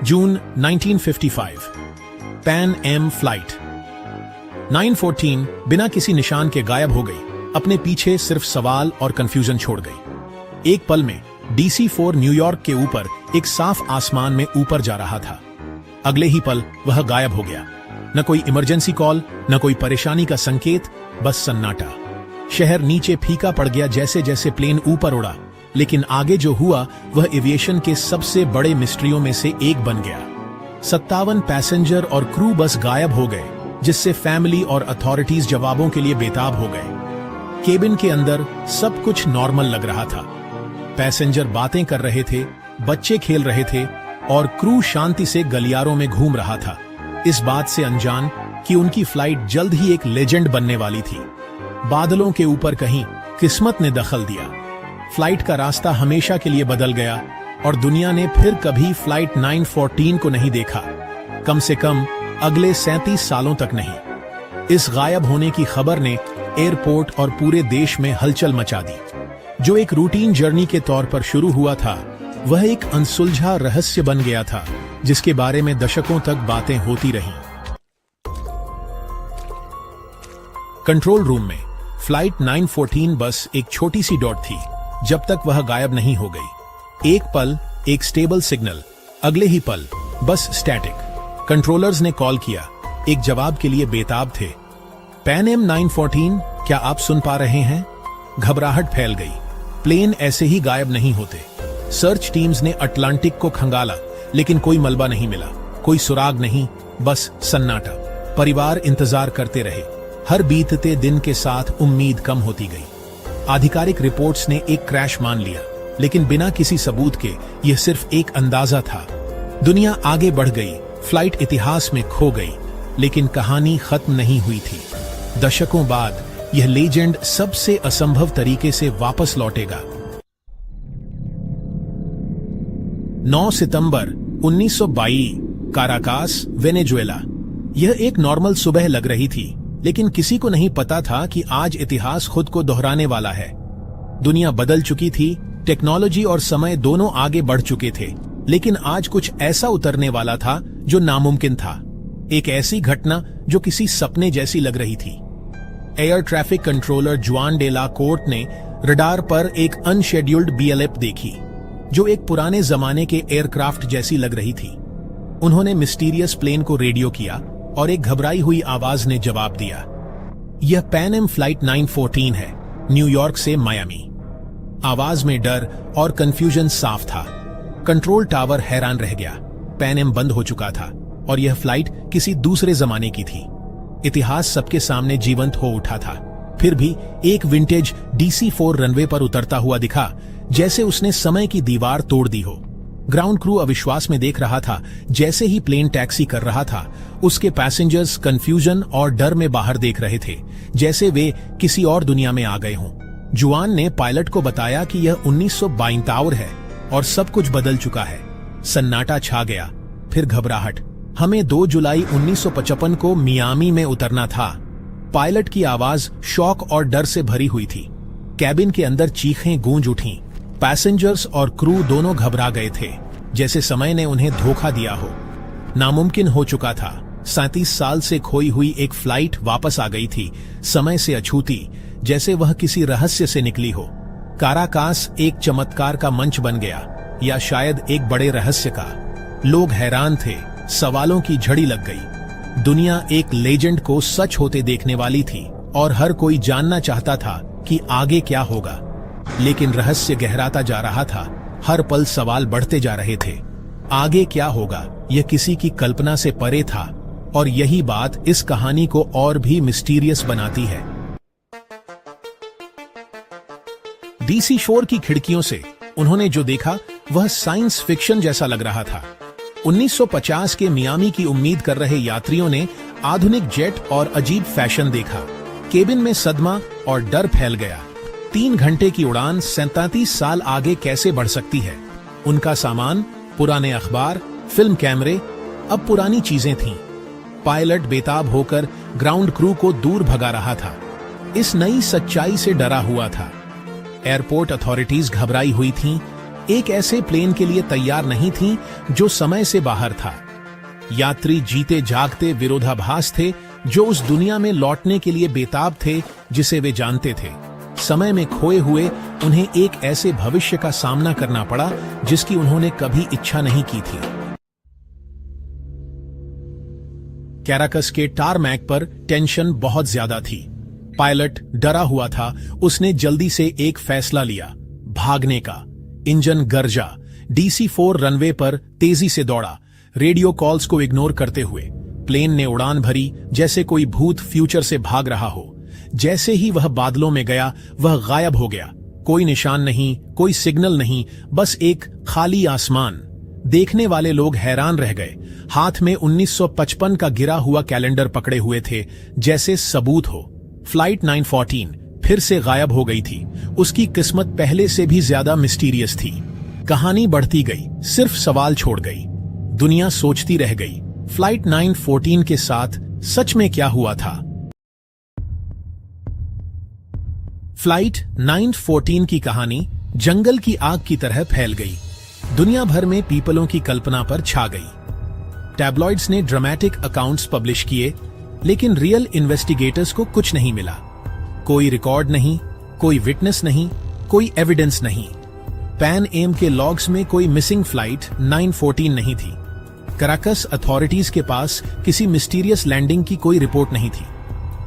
June 1955, Pan Am flight 914 बिना किसी निशान के गायब हो गई, अपने पीछे सिर्फ सवाल और कंफ्यूजन छोड़ गई। एक पल में DC-4 न्यूयॉर्क के ऊपर एक साफ आसमान में ऊपर जा रहा था। अगले ही पल वह गायब हो गया। न कोई इमरजेंसी कॉल, न कोई परेशानी का संकेत, बस सन्नाटा। शहर नीचे फीका पड़ गया जैसे जैसे प्लेन ऊपर उड़ा। लेकिन आगे जो हुआ वह एविएशन के सबसे बड़े मिस्ट्रियों में से एक बन गया। 57 पैसेंजर और क्रू बस गायब हो गए, जिससे फैमिली और अथॉरिटीज जवाबों के लिए बेताब हो गए। केबिन के अंदर सब कुछ नॉर्मल लग रहा था। पैसेंजर बातें कर रहे थे, बच्चे खेल रहे थे और क्रू शांति से गलियारों में घूम रहा था, इस बात से अनजान कि उनकी फ्लाइट जल्द ही एक लेजेंड बनने वाली थी। बादलों के ऊपर कहीं किस्मत ने दखल दिया। फ्लाइट का रास्ता हमेशा के लिए बदल गया और दुनिया ने फिर कभी फ्लाइट 914 को नहीं देखा, कम से कम अगले 37 सालों तक नहीं। इस गायब होने की खबर ने एयरपोर्ट और पूरे देश में हलचल मचा दी। जो एक रूटीन जर्नी के तौर पर शुरू हुआ था, वह एक अनसुलझा रहस्य बन गया था, जिसके बारे में दशकों तक बातें होती रहीं। कंट्रोल रूम में फ्लाइट 914 बस एक छोटी सी डॉट थी, जब तक वह गायब नहीं हो गई। एक पल एक स्टेबल सिग्नल, अगले ही पल बस स्टैटिक। कंट्रोलर्स ने कॉल किया, एक जवाब के लिए बेताब थे। पैन एम 914, क्या आप सुन पा रहे हैं? घबराहट फैल गई। प्लेन ऐसे ही गायब नहीं होते। सर्च टीम्स ने अटलांटिक को खंगाला, लेकिन कोई मलबा नहीं मिला, कोई सुराग नहीं, बस सन्नाटा। परिवार इंतजार करते रहे। हर बीतते दिन के साथ उम्मीद कम होती गई। आधिकारिक रिपोर्ट्स ने एक क्रैश मान लिया, लेकिन बिना किसी सबूत के यह सिर्फ एक अंदाजा था। दुनिया आगे बढ़ गई, फ्लाइट इतिहास में खो गई, लेकिन कहानी खत्म नहीं हुई थी। दशकों बाद यह लेजेंड सबसे असंभव तरीके से वापस लौटेगा। 9 सितंबर 1922, काराकास, वेनेजुएला। यह एक नॉर्मल सुबह लग रही थी, लेकिन किसी को नहीं पता था कि आज इतिहास खुद को दोहराने वाला है। दुनिया बदल चुकी थी, टेक्नोलॉजी और समय दोनों आगे बढ़ चुके थे, लेकिन आज कुछ ऐसा उतरने वाला था जो नामुमकिन था। एक ऐसी घटना जो किसी सपने जैसी लग रही थी। एयर ट्रैफिक कंट्रोलर जुआन डे ला कोर्ट ने रडार पर एक अनशेड्यूल्ड BLF देखी, जो एक पुराने जमाने के एयरक्राफ्ट जैसी लग रही थी। उन्होंने मिस्टीरियस प्लेन को रेडियो किया और एक घबराई हुई आवाज ने जवाब दिया, यह पैन एम फ्लाइट 914 है, न्यूयॉर्क से मायामी। आवाज में डर और कंफ्यूजन साफ था। कंट्रोल टावर हैरान रह गया। पैन एम बंद हो चुका था और यह फ्लाइट किसी दूसरे जमाने की थी। इतिहास सबके सामने जीवंत हो उठा था। फिर भी एक विंटेज DC-4 रनवे पर उतरता हुआ दिखा, जैसे उसने समय की दीवार तोड़ दी हो। ग्राउंड क्रू अविश्वास में देख रहा था। जैसे ही प्लेन टैक्सी कर रहा था, उसके पैसेंजर्स कंफ्यूजन और डर में बाहर देख रहे थे, जैसे वे किसी और दुनिया में आ गए हों। जुआन ने पायलट को बताया कि यह 1972 है और सब कुछ बदल चुका है। सन्नाटा छा गया, फिर घबराहट। हमें 2 जुलाई 1955 को मियामी में उतरना था। पायलट की आवाज शौक और डर से भरी हुई थी। कैबिन के अंदर चीखें गूंज उठीं। पैसेंजर्स और क्रू दोनों घबरा गए थे, जैसे समय ने उन्हें धोखा दिया हो। नामुमकिन हो चुका था। 37 साल से खोई हुई एक फ्लाइट वापस आ गई थी, समय से अछूती, जैसे वह किसी रहस्य से निकली हो। काराकास एक चमत्कार का मंच बन गया, या शायद एक बड़े रहस्य का। लोग हैरान थे, सवालों की झड़ी लग गई। दुनिया एक लेजेंड को सच होते देखने वाली थी और हर कोई जानना चाहता था कि आगे क्या होगा। लेकिन रहस्य गहराता जा रहा था। हर पल सवाल बढ़ते जा रहे थे। आगे क्या होगा, यह किसी की कल्पना से परे था, और यही बात इस कहानी को और भी मिस्टीरियस बनाती है। DC-4 की खिड़कियों से उन्होंने जो देखा वह साइंस फिक्शन जैसा लग रहा था। 1950 के मियामी की उम्मीद कर रहे यात्रियों ने आधुनिक जेट और अजीब फैशन देखा। केबिन में सदमा और डर फैल गया। 3 घंटे की उड़ान 37 साल आगे कैसे बढ़ सकती है? उनका सामान, पुराने अखबार, फिल्म कैमरे, अब पुरानी चीजें थीं। पायलट बेताब होकर ग्राउंड क्रू को दूर भगा रहा था। इस नई सच्चाई से डरा हुआ था। एयरपोर्ट अथॉरिटीज घबराई हुई थीं। एक ऐसे प्लेन के लिए तैयार नहीं थीं जो समय से बाहर था। यात्री जीते जागते विरोधाभास थे जो उस दुनिया में लौटने के लिए बेताब थे जिसे वे जानते थे। समय में खोए हुए उन्हें एक ऐसे भविष्य का सामना करना पड़ा जिसकी उन्होंने कभी इच्छा नहीं की थी। कैराकस के टारमैक पर टेंशन बहुत ज्यादा थी। पायलट डरा हुआ था। उसने जल्दी से एक फैसला लिया, भागने का। इंजन गरजा। DC-4 रनवे पर तेजी से दौड़ा, रेडियो कॉल्स को इग्नोर करते हुए। प्लेन ने उड़ान भरी जैसे कोई भूत फ्यूचर से भाग रहा हो। जैसे ही वह बादलों में गया, वह गायब हो गया। कोई निशान नहीं, कोई सिग्नल नहीं, बस एक खाली आसमान। देखने वाले लोग हैरान रह गए। हाथ में 1955 का गिरा हुआ कैलेंडर पकड़े हुए थे, जैसे सबूत हो। फ्लाइट 914 फिर से गायब हो गई थी। उसकी किस्मत पहले से भी ज्यादा मिस्टीरियस थी। कहानी बढ़ती गई, सिर्फ सवाल छोड़ गई। दुनिया सोचती रह गई, फ्लाइट 914 के साथ सच में क्या हुआ था। फ्लाइट 914 की कहानी जंगल की आग की तरह फैल गई। दुनिया भर में पीपलों की कल्पना पर छा गई। टैब्लॉइड्स ने ड्रामेटिक अकाउंट्स पब्लिश किए, लेकिन रियल इन्वेस्टिगेटर्स को कुछ नहीं मिला। कोई रिकॉर्ड नहीं, कोई विटनेस नहीं, कोई एविडेंस नहीं। पैन एम के लॉग्स में कोई मिसिंग फ्लाइट 914 नहीं थी। कराकस अथॉरिटीज के पास किसी मिस्टीरियस लैंडिंग की कोई रिपोर्ट नहीं थी।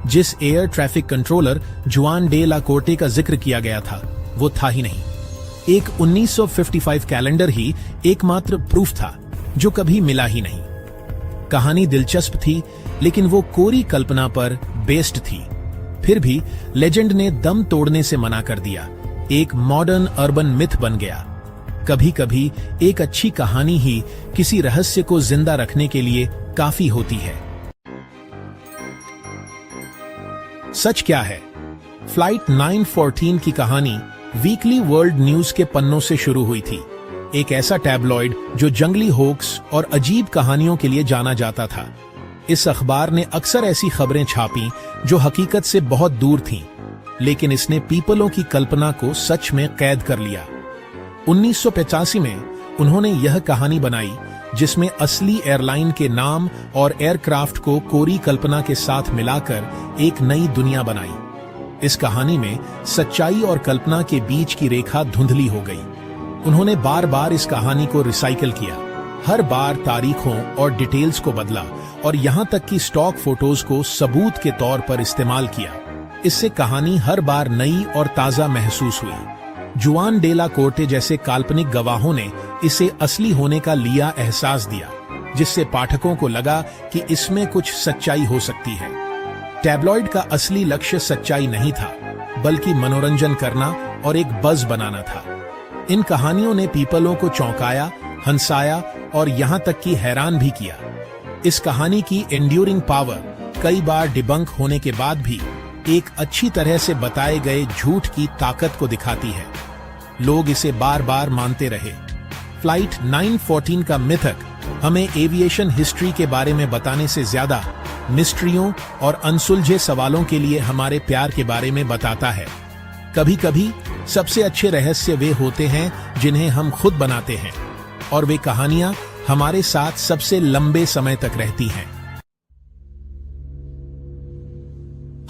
जिस एयर ट्रैफिक कंट्रोलर जुआन डे ला कोर्टे का जिक्र किया गया था, वो था ही नहीं। एक 1955 कैलेंडर ही एकमात्र प्रूफ था जो कभी मिला ही नहीं। कहानी दिलचस्प थी, लेकिन वो कोरी कल्पना पर बेस्ड थी। फिर भी लेजेंड ने दम तोड़ने से मना कर दिया। एक मॉडर्न अर्बन मिथ बन गया। कभी कभी एक अच्छी कहानी ही किसी रहस्य को जिंदा रखने के लिए काफी होती है। सच क्या है? फ्लाइट 914 की कहानी वीकली वर्ल्ड न्यूज के पन्नों से शुरू हुई थी। एक ऐसा टैबलॉइड जो जंगली होक्स और अजीब कहानियों के लिए जाना जाता था। इस अखबार ने अक्सर ऐसी खबरें छापी जो हकीकत से बहुत दूर थीं, लेकिन इसने पीपलों की कल्पना को सच में कैद कर लिया। 1985 में उन्होंने यह कहानी बनाई जिसमें असली एयरलाइन के नाम और एयरक्राफ्ट को कोरी कल्पना के साथ मिलाकर एक नई दुनिया बनाई। इस कहानी में सच्चाई और कल्पना के बीच की रेखा धुंधली हो गई। उन्होंने बार बार इस कहानी को रिसाइकिल किया, हर बार तारीखों और डिटेल्स को बदला और यहां तक कि स्टॉक फोटोज को सबूत के तौर पर इस्तेमाल किया। इससे कहानी हर बार नई और ताजा महसूस हुई। जुआन डे ला कोर्टे जैसे काल्पनिक गवाहों ने इसे असली होने का लिया एहसास दिया, जिससे पाठकों को लगा कि इसमें कुछ सच्चाई हो सकती है। टैबलॉइड का असली लक्ष्य सच्चाई नहीं था, बल्कि मनोरंजन करना और एक बज़ बनाना था। इन कहानियों ने पीपलों को चौंकाया, हंसाया और यहां तक कि हैरान भी किया। इस कहानी की एंड्यूरिंग पावर कई बार डिबंक होने के बाद भी एक अच्छी तरह से बताए गए झूठ की ताकत को दिखाती है। लोग इसे बार बार मानते रहे। फ्लाइट 914 का मिथक हमें एविएशन हिस्ट्री के बारे में बताने से ज्यादा मिस्ट्रियों और अनसुलझे सवालों के लिए हमारे प्यार के बारे में बताता है। कभी कभी सबसे अच्छे रहस्य वे होते हैं जिन्हें हम खुद बनाते हैं, और वे कहानियां हमारे साथ सबसे लंबे समय तक रहती हैं।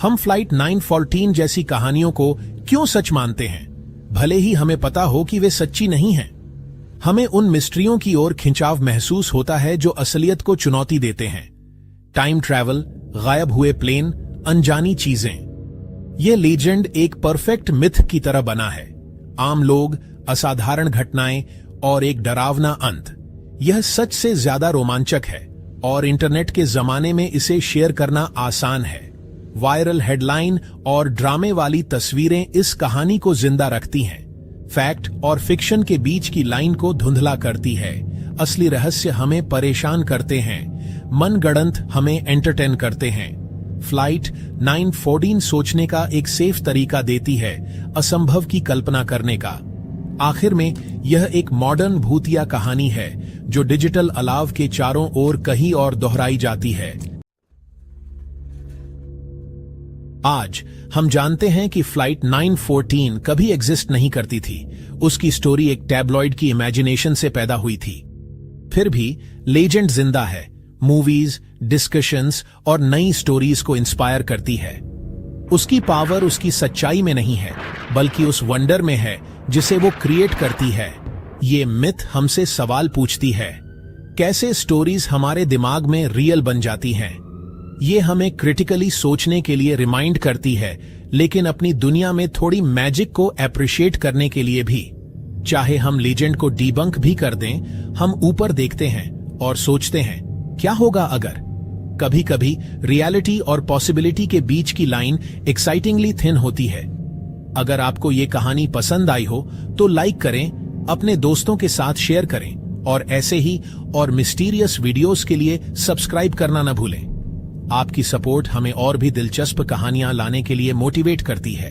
हम फ्लाइट 914 जैसी कहानियों को क्यों सच मानते हैं, भले ही हमें पता हो कि वे सच्ची नहीं हैं? हमें उन मिस्ट्रियों की ओर खिंचाव महसूस होता है जो असलियत को चुनौती देते हैं। टाइम ट्रैवल, गायब हुए प्लेन, अनजानी चीजें। यह लीजेंड एक परफेक्ट मिथ की तरह बना है। आम लोग, असाधारण घटनाएं और एक डरावना अंत। यह सच से ज्यादा रोमांचक है और इंटरनेट के जमाने में इसे शेयर करना आसान है। वायरल हेडलाइन और ड्रामे वाली तस्वीरें इस कहानी को जिंदा रखती हैं। फैक्ट और फिक्शन के बीच की लाइन को धुंधला करती है। असली रहस्य हमें परेशान करते हैं, मनगढ़ंत हमें एंटरटेन करते हैं। फ्लाइट 914 सोचने का एक सेफ तरीका देती है, असंभव की कल्पना करने का। आखिर में यह एक मॉडर्न भूतिया कहानी है जो डिजिटल अलाव के चारों ओर कहीं और दोहराई जाती है। आज हम जानते हैं कि फ्लाइट 914 कभी एग्जिस्ट नहीं करती थी। उसकी स्टोरी एक टैबलॉइड की इमेजिनेशन से पैदा हुई थी। फिर भी लेजेंड जिंदा है, मूवीज, डिस्कशंस और नई स्टोरीज को इंस्पायर करती है। उसकी पावर उसकी सच्चाई में नहीं है, बल्कि उस वंडर में है जिसे वो क्रिएट करती है। ये मिथ हमसे सवाल पूछती है, कैसे स्टोरीज हमारे दिमाग में रियल बन जाती हैं। ये हमें क्रिटिकली सोचने के लिए रिमाइंड करती है, लेकिन अपनी दुनिया में थोड़ी मैजिक को एप्रिशिएट करने के लिए भी। चाहे हम लीजेंड को डीबंक भी कर दें, हम ऊपर देखते हैं और सोचते हैं, क्या होगा अगर। कभी कभी रियलिटी और पॉसिबिलिटी के बीच की लाइन एक्साइटिंगली थिन होती है। अगर आपको ये कहानी पसंद आई हो तो लाइक करें, अपने दोस्तों के साथ शेयर करें और ऐसे ही और मिस्टीरियस वीडियोस के लिए सब्सक्राइब करना न भूलें। आपकी सपोर्ट हमें और भी दिलचस्प कहानियां लाने के लिए मोटिवेट करती है।